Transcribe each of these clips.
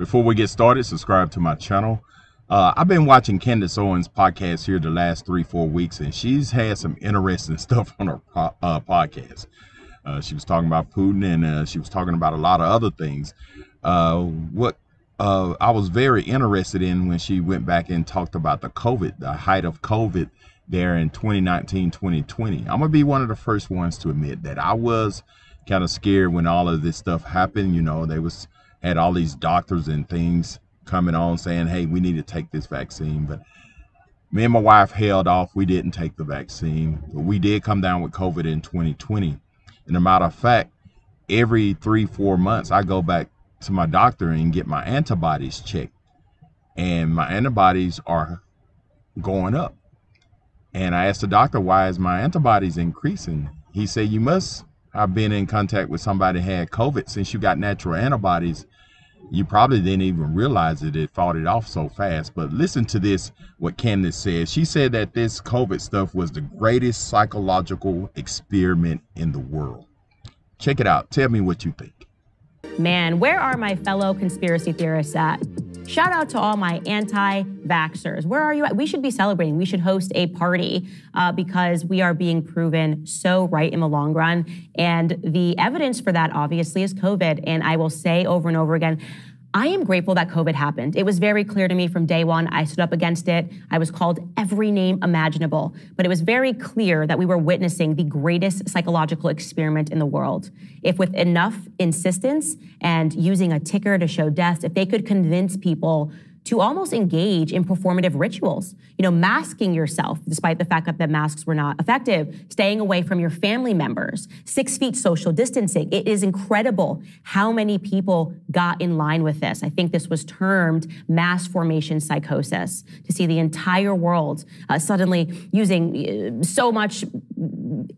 Before we get started, subscribe to my channel. I've been watching Candace Owens' podcast here the last 3-4 weeks, and she's had some interesting stuff on her podcast. She was talking about Putin, and she was talking about a lot of other things. What I was very interested in when she went back and talked about the height of COVID there in 2019, 2020. I'm going to be one of the first ones to admit that I was kind of scared when all of this stuff happened. You know, had all these doctors and things coming on saying, hey, we need to take this vaccine. But me and my wife held off. We didn't take the vaccine. But we did come down with COVID in 2020. And a matter of fact, every 3-4 months, I go back to my doctor and get my antibodies checked. And my antibodies are going up. And I asked the doctor, why is my antibodies increasing? He said, you must have been in contact with somebody who had COVID. Since you got natural antibodies, you probably didn't even realize it fought it off so fast. But listen to this, what Candace said. She said that this COVID stuff was the greatest psychological experiment in the world. Check it out. Tell me what you think. Man, where are my fellow conspiracy theorists at? Shout out to all my anti-vaxxers. Where are you at? We should be celebrating. We should host a party because we are being proven so right in the long run. And the evidence for that, obviously, is COVID. And I will say over and over again, I am grateful that COVID happened. It was very clear to me from day one. I stood up against it. I was called every name imaginable. But it was very clear that we were witnessing the greatest psychological experiment in the world. If with enough insistence and using a ticker to show deaths, if they could convince people to almost engage in performative rituals, you know, masking yourself, despite the fact that the masks were not effective, staying away from your family members, 6 feet social distancing. It is incredible how many people got in line with this. I think this was termed mass formation psychosis, to see the entire world suddenly using so much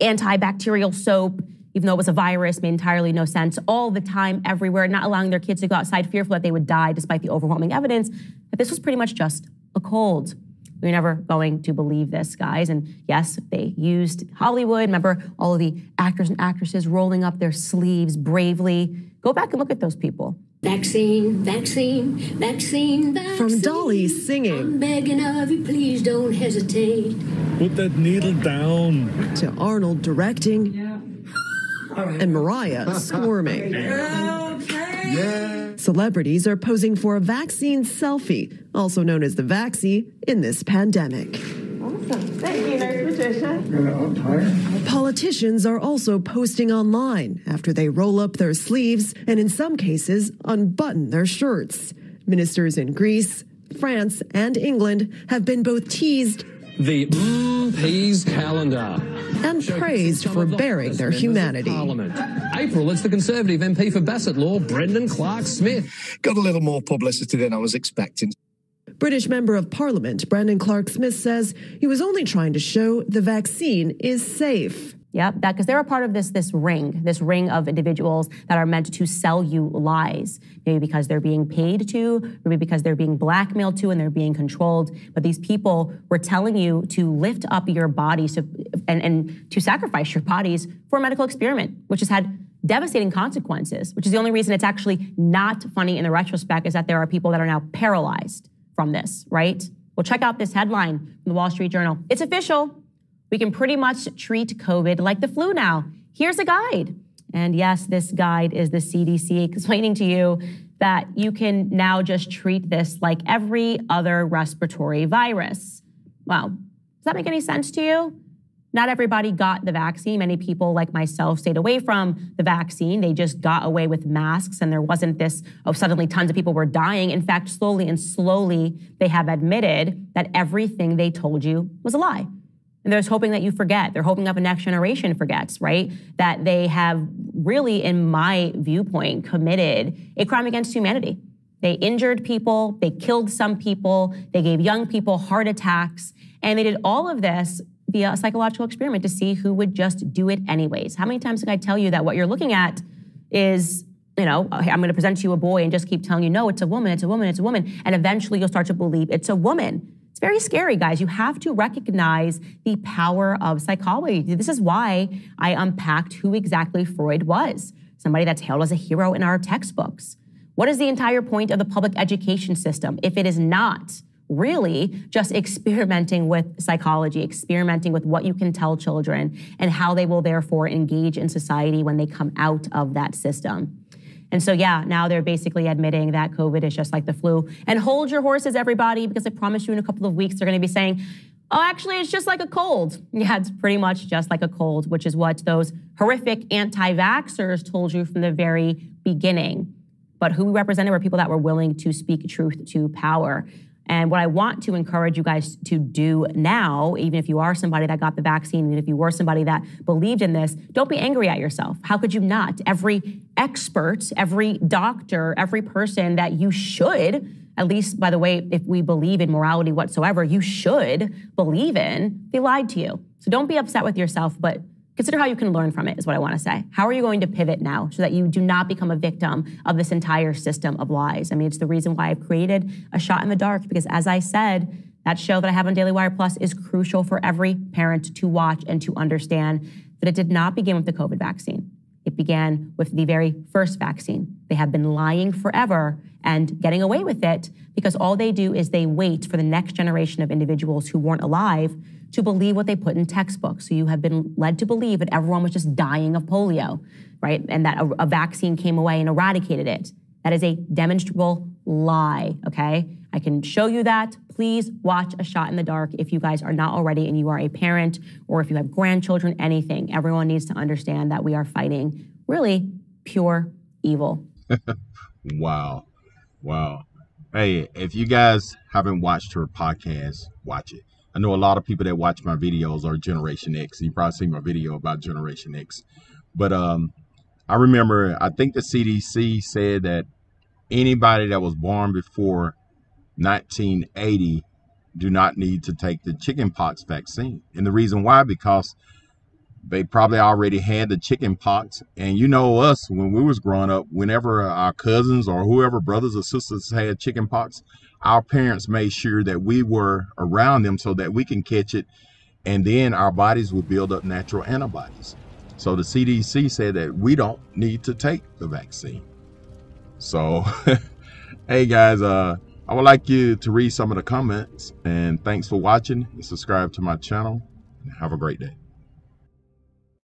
antibacterial soap, even though it was a virus, made entirely no sense, all the time, everywhere, not allowing their kids to go outside, fearful that they would die, despite the overwhelming evidence that this was pretty much just a cold. We're never going to believe this, guys. And yes, they used Hollywood. Remember all of the actors and actresses rolling up their sleeves bravely. Go back and look at those people. Vaccine, vaccine, vaccine, vaccine. From Dolly singing. I'm begging of you, please don't hesitate. Put that needle down. To Arnold directing. Yeah. All right. And Mariah squirming. Okay. Yeah. Celebrities are posing for a vaccine selfie, also known as the vaxie, in this pandemic. Awesome. Thank you, Nurse Patricia. I'm tired. Politicians are also posting online after they roll up their sleeves and, in some cases, unbutton their shirts. Ministers in Greece, France, and England have been both teased the peas calendar and praised for bearing their humanity. April, it's the Conservative MP for Bassett Law, Brendan Clark-Smith. Got a little more publicity than I was expecting. British Member of Parliament Brendan Clark-Smith says he was only trying to show the vaccine is safe. Yep, that because they're a part of this ring of individuals that are meant to sell you lies. Maybe because they're being paid to, maybe because they're being blackmailed to and they're being controlled. But these people were telling you to lift up your bodies and to sacrifice your bodies for a medical experiment, which has had devastating consequences, which is the only reason it's actually not funny in the retrospect, is that there are people that are now paralyzed from this, right? Well, check out this headline from the Wall Street Journal. It's official. We can pretty much treat COVID like the flu now. Here's a guide. And yes, this guide is the CDC explaining to you that you can now just treat this like every other respiratory virus. Wow. Does that make any sense to you? Not everybody got the vaccine. Many people, like myself, stayed away from the vaccine. They just got away with masks, and there wasn't this, suddenly tons of people were dying. In fact, slowly, they have admitted that everything they told you was a lie. And they're just hoping that you forget. They're hoping that the next generation forgets, right? That they have really, in my viewpoint, committed a crime against humanity. They injured people, they killed some people, they gave young people heart attacks, and they did all of this via a psychological experiment to see who would just do it anyways. How many times did I tell you that what you're looking at is, you know, I'm going to present to you a boy and just keep telling you, no, it's a woman, it's a woman, it's a woman. And eventually you'll start to believe it's a woman. It's very scary, guys. You have to recognize the power of psychology. This is why I unpacked who exactly Freud was, somebody that's hailed as a hero in our textbooks. What is the entire point of the public education system if it is not really just experimenting with psychology, experimenting with what you can tell children and how they will therefore engage in society when they come out of that system? And so, yeah, now they're basically admitting that COVID is just like the flu. And hold your horses, everybody, because I promise you in a couple of weeks, they're going to be saying, oh, actually, it's just like a cold. Yeah, it's pretty much just like a cold, which is what those horrific anti-vaxxers told you from the very beginning. But who we represented were people that were willing to speak truth to power. And what I want to encourage you guys to do now, even if you are somebody that got the vaccine, even if you were somebody that believed in this, don't be angry at yourself. How could you not? Every expert, every doctor, every person that you should, at least, by the way, if we believe in morality whatsoever, you should believe in, they lied to you. So don't be upset with yourself, but consider how you can learn from it, is what I want to say. How are you going to pivot now so that you do not become a victim of this entire system of lies? I mean, it's the reason why I've created A Shot in the Dark, because as I said, that show that I have on Daily Wire Plus is crucial for every parent to watch and to understand that it did not begin with the COVID vaccine. It began with the very first vaccine. They have been lying forever and getting away with it because all they do is they wait for the next generation of individuals who weren't alive to believe what they put in textbooks. So you have been led to believe that everyone was just dying of polio, right? And that a vaccine came away and eradicated it. That is a demonstrable lie, okay? I can show you that. Please watch A Shot in the Dark if you guys are not already and you are a parent or if you have grandchildren, anything. Everyone needs to understand that we are fighting really pure evil. Wow. Wow. Hey, if you guys haven't watched her podcast, watch it. I know a lot of people that watch my videos are Generation X. You probably seen my video about Generation X. But I remember, I think the CDC said that anybody that was born before 1980 do not need to take the chickenpox vaccine. And the reason why, because they probably already had the chickenpox. And you know us, when we was growing up, whenever our cousins or whoever, brothers or sisters had chickenpox, our parents made sure that we were around them so that we can catch it. And then our bodies would build up natural antibodies. So the CDC said that we don't need to take the vaccine. So, hey guys, I would like you to read some of the comments. And thanks for watching and subscribe to my channel. And have a great day.